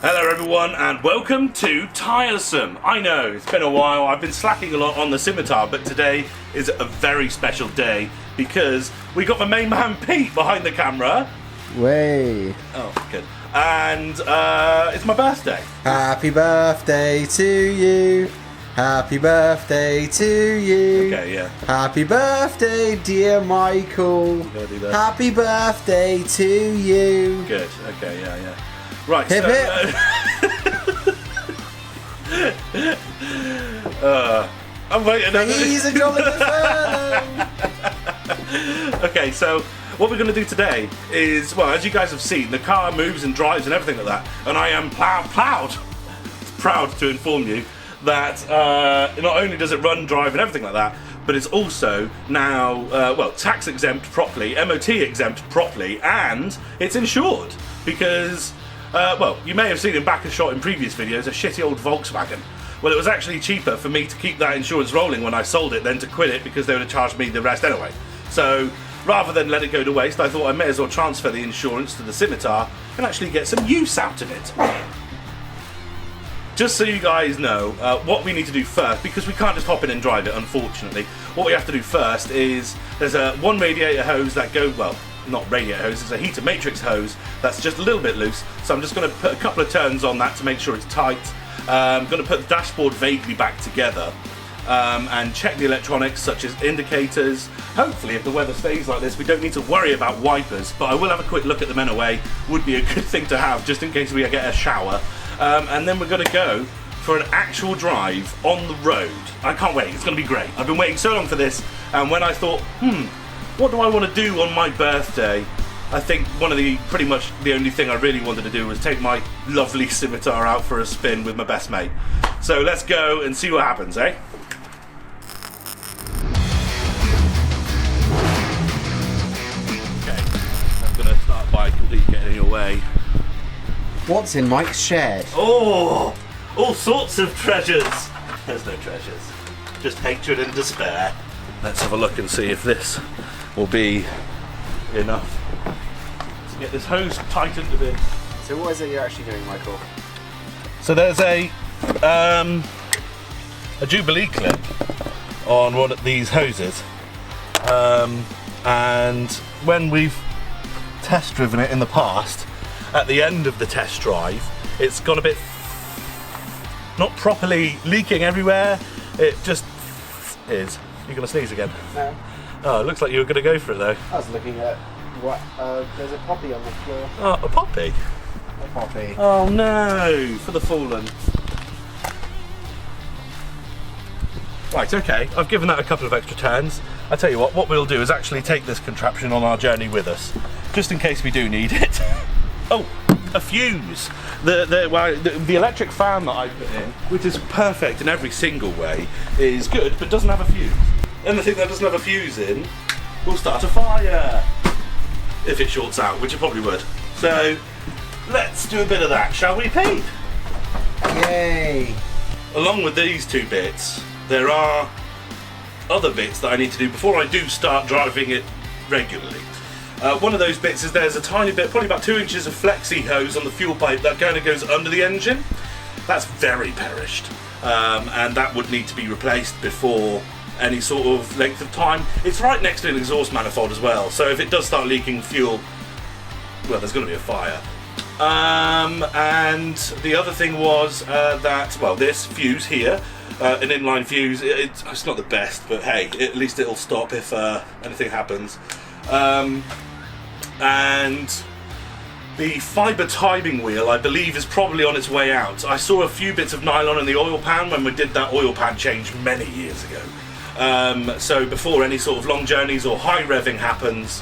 Hello everyone and welcome to Tiresome. I know, it's been a while, I've been slacking a lot on the Scimitar, but today is a very special day because we got my main man Pete behind the camera. Way. Oh, good. And it's my birthday. Happy birthday to you. Happy birthday to you. Okay, yeah. Happy birthday, dear Michael. You gotta do that. Happy birthday to you. Good, okay, yeah. Right, Hip hip. I'm waiting. He's a jolly fellow. Okay, so what we're going to do today is, well, as you guys have seen, the car moves and drives and everything like that, and I am proud to inform you that not only does it run, drive and everything like that, but it's also now, tax exempt properly, MOT exempt properly, and it's insured because, you may have seen in back and shot in previous videos, a shitty old Volkswagen. Well, it was actually cheaper for me to keep that insurance rolling when I sold it than to quit it because they would have charged me the rest anyway. So rather than let it go to waste, I thought I may as well transfer the insurance to the Scimitar and actually get some use out of it. Just so you guys know what we need to do first, because we can't just hop in and drive it, unfortunately. What we have to do first is there's one radiator hose that goes, well, not radiator hose, it's a heater matrix hose that's just a little bit loose. So I'm just going to put a couple of turns on that to make sure it's tight. I'm going to put the dashboard vaguely back together and check the electronics such as indicators. Hopefully if the weather stays like this we don't need to worry about wipers, but I will have a quick look at them anyway. Would be a good thing to have just in case we get a shower. And then we're going to go for an actual drive on the road. I can't wait, it's going to be great. I've been waiting so long for this, and when I thought, what do I want to do on my birthday? I think pretty much the only thing I really wanted to do was take my lovely Scimitar out for a spin with my best mate. So let's go and see what happens, eh? Okay, I'm going to start by completely getting in your way. What's in Mike's shed? Oh, all sorts of treasures. There's no treasures, just hatred and despair. Let's have a look and see if this will be enough to get this hose tightened a bit. So what is it you're actually doing, Michael? So there's a Jubilee clip on one of these hoses, and when we've test driven it in the past, at the end of the test drive, it's gone a bit not properly leaking everywhere. It just is. You're gonna sneeze again? No. Oh, it looks like you were gonna go for it though. I was looking at what, there's a poppy on the floor. Oh, a poppy? A poppy. Oh no, for the fallen. Right, okay, I've given that a couple of extra turns. I tell you what we'll do is actually take this contraption on our journey with us, just in case we do need it. Oh, a fuse. The electric fan that I put in, which is perfect in every single way, is good, but doesn't have a fuse. Anything that doesn't have a fuse in will start a fire if it shorts out, which it probably would. So let's do a bit of that, shall we, Pete? Yay! Along with these two bits, there are other bits that I need to do before I do start driving it regularly. One of those bits is there's a tiny bit, probably about 2 inches of flexi hose on the fuel pipe that kind of goes under the engine. That's very perished, and that would need to be replaced before any sort of length of time. It's right next to an exhaust manifold as well, so if it does start leaking fuel, well, there's going to be a fire. And the other thing was this fuse here, an inline fuse, it's not the best, but hey, at least it'll stop if anything happens. And the fibre timing wheel, I believe, is probably on its way out. I saw a few bits of nylon in the oil pan when we did that oil pan change many years ago. So before any sort of long journeys or high revving happens,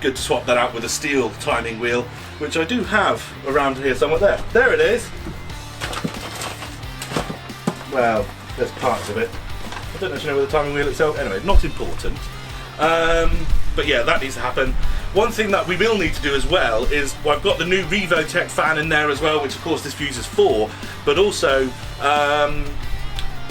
good to swap that out with a steel timing wheel, which I do have around here somewhere. There it is. Well, there's parts of it. I don't actually know where the timing wheel itself, anyway, not important. But yeah, that needs to happen. One thing that we will need to do as well is, I've got the new Revotech fan in there as well, which of course this fuse is for, but also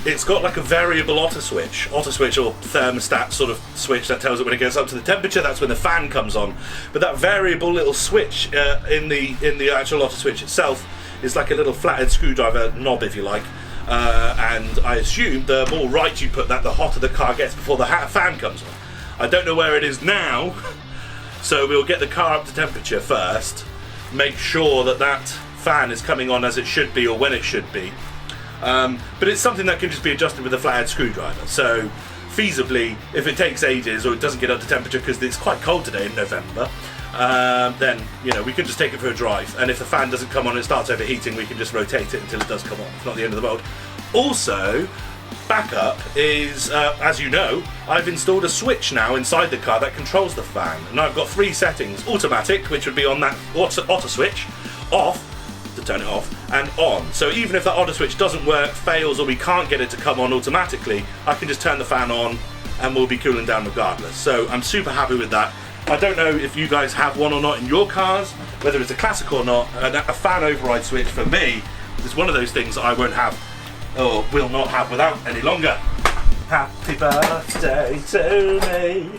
it's got like a variable auto switch or thermostat sort of switch that tells it when it gets up to the temperature, that's when the fan comes on. But that variable little switch in the actual auto switch itself is like a little flathead screwdriver knob, if you like. And I assume the more right you put that, the hotter the car gets before the fan comes on. I don't know where it is now, so we'll get the car up to temperature first, make sure that that fan is coming on as it should be or when it should be. But it's something that can just be adjusted with a flathead screwdriver. So feasibly, if it takes ages or it doesn't get up to temperature because it's quite cold today in November, then we can just take it for a drive. And if the fan doesn't come on and it starts overheating, we can just rotate it until it does come on. It's not the end of the world. Also, backup is, as you know, I've installed a switch now inside the car that controls the fan. And I've got 3 settings: automatic, which would be on that auto switch, off, to turn it off, and on. So even if that auto switch doesn't work, fails, or we can't get it to come on automatically, I can just turn the fan on and we'll be cooling down regardless. So I'm super happy with that. I don't know if you guys have one or not in your cars, whether it's a classic or not. A fan override switch for me is one of those things that I won't have or will not have without any longer. Happy birthday to me.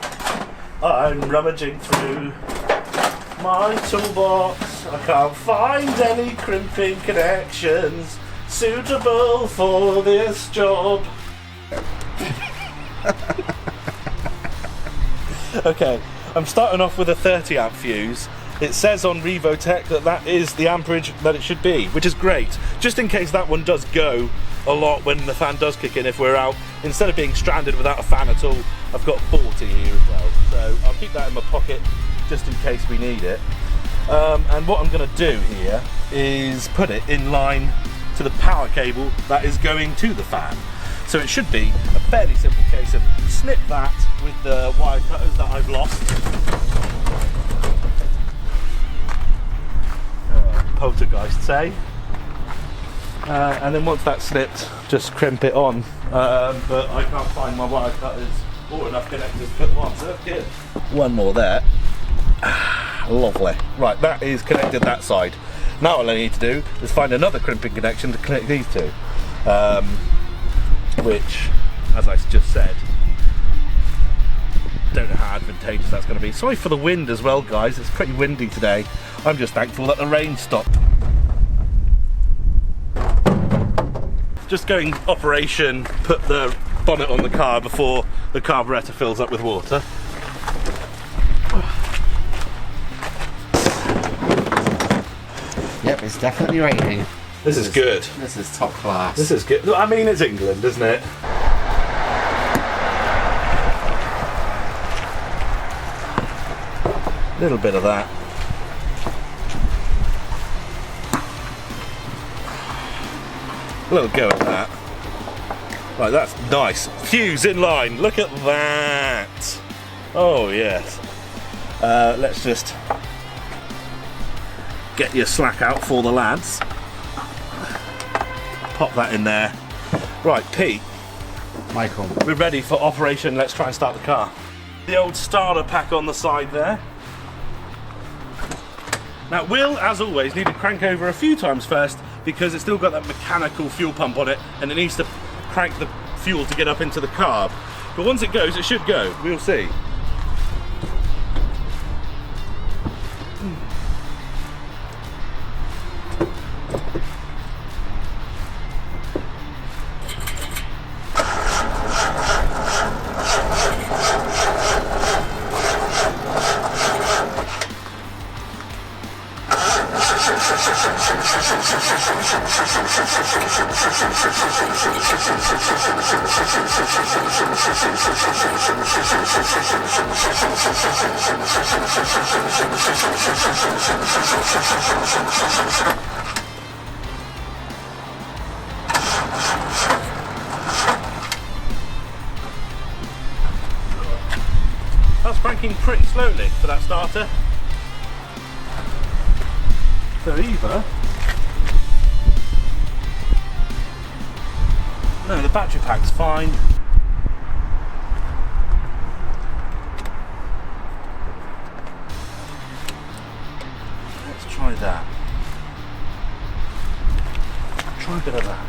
I'm rummaging through my toolbox. I can't find any crimping connections suitable for this job. Okay, I'm starting off with a 30 amp fuse. It says on Revotech that is the amperage that it should be, which is great. Just in case that one does go a lot when the fan does kick in if we're out. Instead of being stranded without a fan at all, I've got 40 here as well. So I'll keep that in my pocket just in case we need it. And what I'm going to do here is put it in line to the power cable that is going to the fan. So it should be a fairly simple case of snip that with the wire cutters that I've lost. Poltergeist say. And then once that's snipped, just crimp it on. But I can't find my wire cutters or enough connectors to put them on, so that's good. One more there. Lovely. Right, that is connected that side. Now all I need to do is find another crimping connection to connect these two. Which, as I just said, don't know how advantageous that's going to be. Sorry for the wind as well, guys. It's pretty windy today. I'm just thankful that the rain stopped. Just going operation, put the bonnet on the car before the carburettor fills up with water. Yep, it's definitely raining. This is good. This is top class. This is good. I mean, it's England, isn't it? A little bit of that. A little go at that. Right, that's nice. Fuse in line. Look at that. Oh, yes. Let's just get your slack out for the lads. Pop that in there. Right, Pete. Michael. We're ready for operation. Let's try and start the car. The old starter pack on the side there. Now, we'll, as always, need to crank over a few times first because it's still got that mechanical fuel pump on it and it needs to crank the fuel to get up into the carb. But once it goes, it should go. We'll see. That's cranking pretty slowly for that starter. So either... No, the battery pack's fine. Let's try that. Try a bit of that.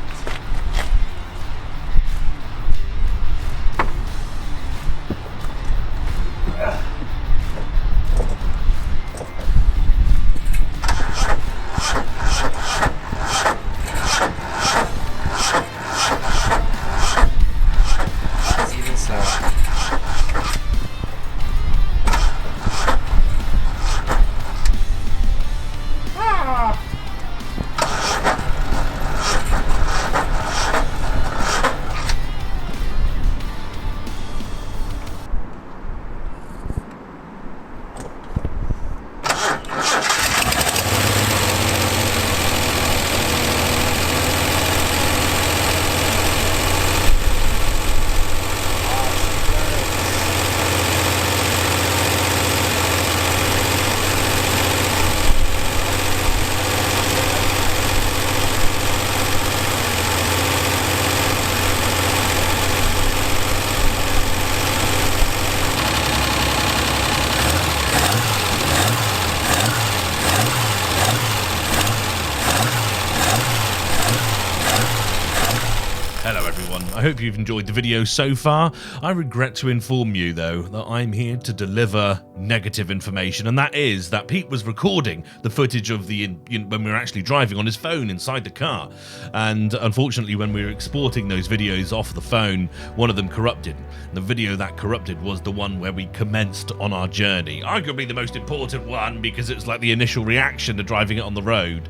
everyone. I hope you've enjoyed the video so far. I regret to inform you, though, that I'm here to deliver negative information, and that is that Pete was recording the footage of when we were actually driving on his phone inside the car, and unfortunately when we were exporting those videos off the phone, one of them corrupted. The video that corrupted was the one where we commenced on our journey, arguably the most important one because it was like the initial reaction to driving it on the road.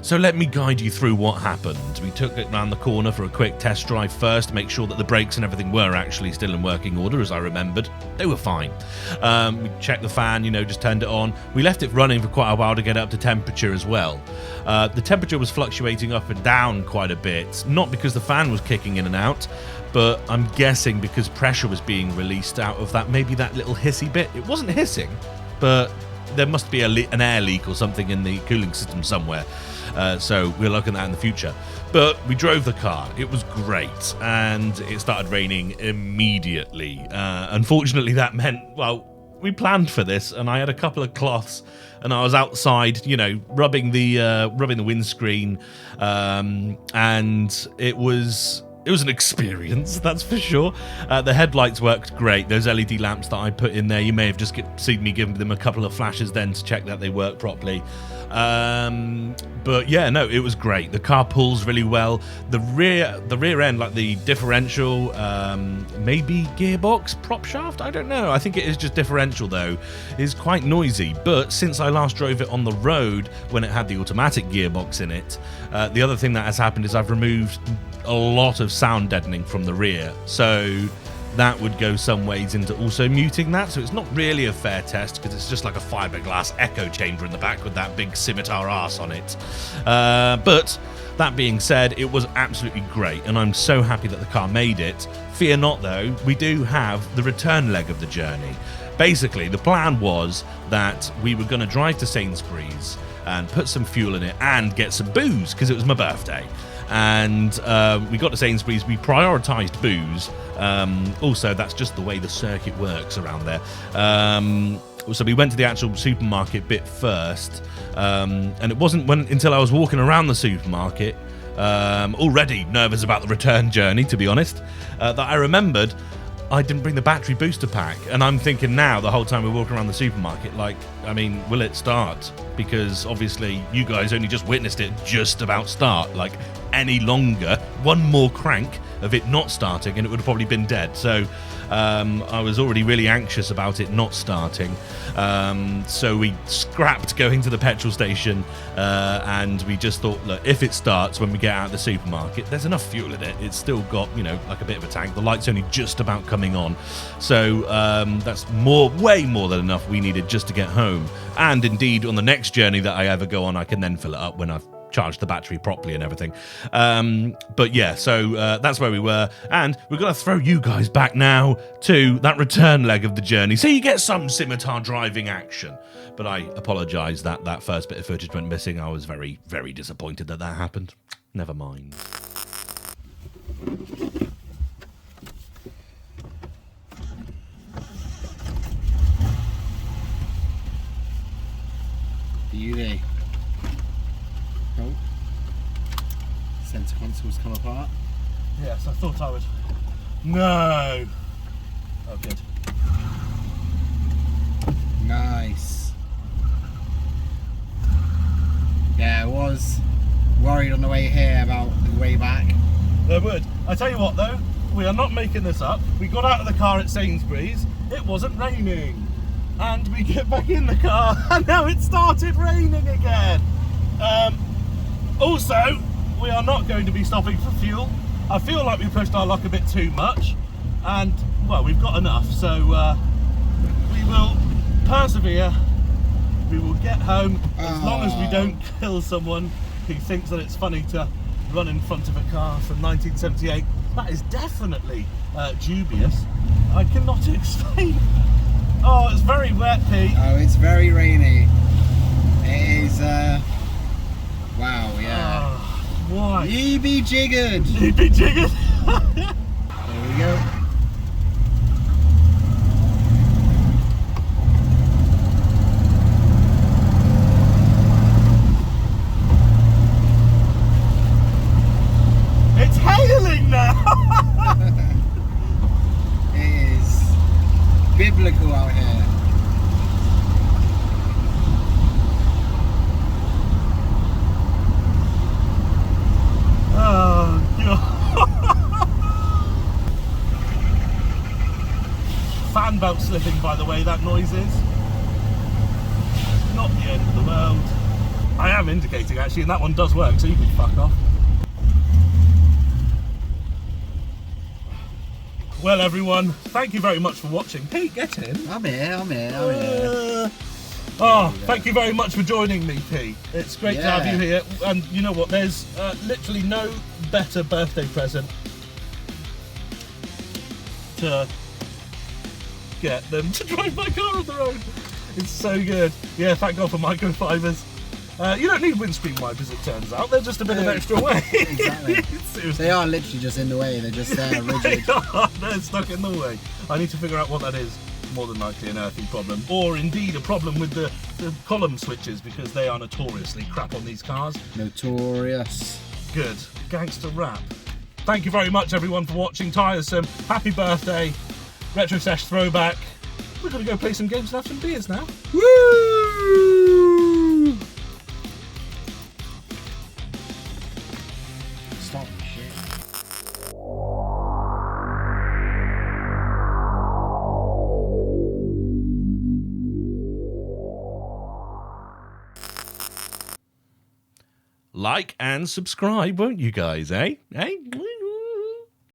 So let me guide you through what happened. We took it round the corner for a quick test drive first, make sure that the brakes and everything were actually still in working order, as I remembered. They were fine. We checked the fan, just turned it on. We left it running for quite a while to get it up to temperature as well. The temperature was fluctuating up and down quite a bit, not because the fan was kicking in and out, but I'm guessing because pressure was being released out of that, maybe that little hissy bit. It wasn't hissing, but there must be an air leak or something in the cooling system somewhere. So we're looking at that in the future. But we drove the car. It was great. And it started raining immediately. Unfortunately, that meant, we planned for this, and I had a couple of cloths, and I was outside, rubbing the windscreen, and it was an experience, that's for sure. The headlights worked great. Those LED lamps that I put in there, you may have just seen me give them a couple of flashes then to check that they work properly. But yeah, no, it was great. The car pulls really well. The rear end, like the differential, maybe gearbox, prop shaft, I don't know. I think it is just differential though, is quite noisy. But since I last drove it on the road when it had the automatic gearbox in it, the other thing that has happened is I've removed a lot of sound deadening from the rear, so that would go some ways into also muting that. So it's not really a fair test because it's just like a fiberglass echo chamber in the back with that big scimitar arse on it. But that being said, it was absolutely great, and I'm so happy that the car made it. Fear not though, we do have the return leg of the journey. Basically, the plan was that we were going to drive to Sainsbury's and put some fuel in it and get some booze because it was my birthday. And we got to Sainsbury's, we prioritised booze. Also, that's just the way the circuit works around there. So we went to the actual supermarket bit first, and it wasn't until I was walking around the supermarket, already nervous about the return journey, to be honest, that I remembered I didn't bring the battery booster pack. And I'm thinking now, the whole time we're walking around the supermarket, will it start? Because obviously you guys only just witnessed it just about start. Any longer, one more crank of it not starting and it would have probably been dead. So I was already really anxious about it not starting. So we scrapped going to the petrol station, and we just thought, look, if it starts when we get out of the supermarket, there's enough fuel in it. It's still got, like a bit of a tank. The light's only just about coming on. So that's way more than enough we needed just to get home. And indeed, on the next journey that I ever go on, I can then fill it up when I've charged the battery properly and everything. But yeah, so that's where we were, and we're going to throw you guys back now to that return leg of the journey so you get some scimitar driving action. But I apologise that first bit of footage went missing. I was very, very disappointed that happened. Never mind. Beauty. Cool. Centre console's come apart. Yes, I thought I would. No! Oh, good. Nice. Yeah, I was worried on the way here about the way back. There would. I tell you what though, we are not making this up. We got out of the car at Sainsbury's, it wasn't raining. And we get back in the car and now it started raining again. Also, we are not going to be stopping for fuel. I feel like we pushed our luck a bit too much, and well, we've got enough, so we will persevere. We will get home as long as we don't kill someone who thinks that it's funny to run in front of a car from 1978. That is definitely dubious. I cannot explain. Oh, it's very wet, Pete. Oh, it's very rainy. It is, wow, yeah. Why? Ye be jiggered. Ye be jiggered. There we go. It's hailing seatbelt slipping, by the way, that noise is. Not the end of the world. I am indicating, actually, and that one does work, so you can fuck off. Well, everyone, thank you very much for watching. Pete, get in. I'm here. Thank you very much for joining me, Pete. It's great to have you here. And you know what? There's literally no better birthday present to get than to drive my car on the road. It's so good. Yeah, thank God for microfibers. You don't need windscreen wipers, it turns out. They're just a bit of extra weight. Exactly. They are literally just in the way. They're just there, rigid. They're stuck in the way. I need to figure out what that is. More than likely an earthing problem, or indeed a problem with the column switches, because they are notoriously crap on these cars. Notorious. Good. Gangster rap. Thank you very much, everyone, for watching Tiresome. Happy birthday. Retro Sesh throwback. We're going to go play some games and have some beers now. Woo! Stop the shit. Like and subscribe, won't you guys, eh?